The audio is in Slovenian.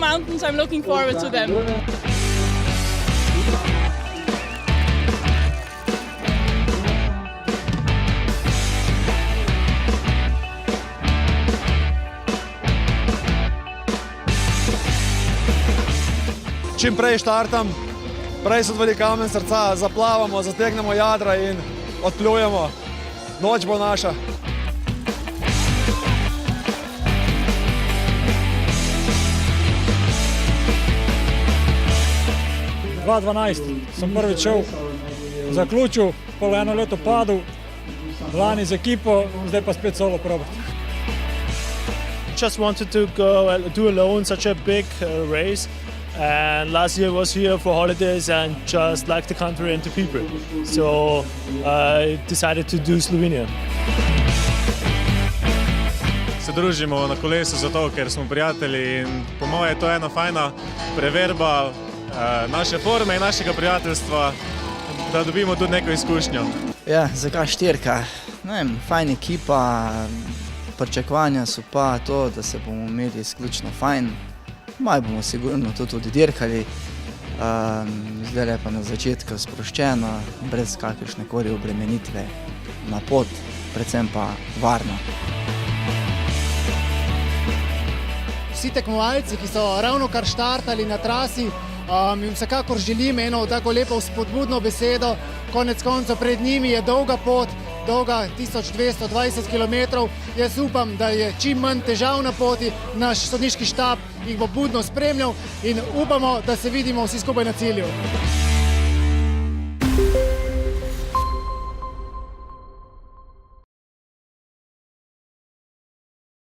mountains. I'm looking forward to them. Čim prej štartam, prej se odvali kamen srca, zaplavamo, zategnemo jadra in odplujemo. Noč bo naša. 2012 sem prvič šel, zaključil, pol eno leto padel, lani z ekipo, zdaj pa spet solo probati. Just wanted to go do alone such a big race, and last year was here for holidays and just liked the country and the people, so I decided to do Slovenia. Se družimo na kolesu zato, ker smo prijatelji in po moje je to ena fajna preverba naše forme in našega prijateljstva, da dobimo tudi neko izkušnjo. Ja, zakaj štirka? Ne vem, fajn ekipa, pričakovanja so pa to, da se bomo imeli izključno fajn. Malo bomo sigurno to tudi dirkali, zdaj je pa na začetku sproščeno, brez kakršne koli obremenitve na pot, predvsem pa varno. Vsi tekmovalci, ki so ravno kar štartali na trasi, jim vsekakor želim eno tako lepo spodbudno besedo. Konec koncev pred njimi je dolga pot, dolga 1220 km. Jaz upam, da je čim manj težav na poti. Naš sodniški štab jih bo budno spremljal in upamo, da se vidimo vsi skupaj na cilju.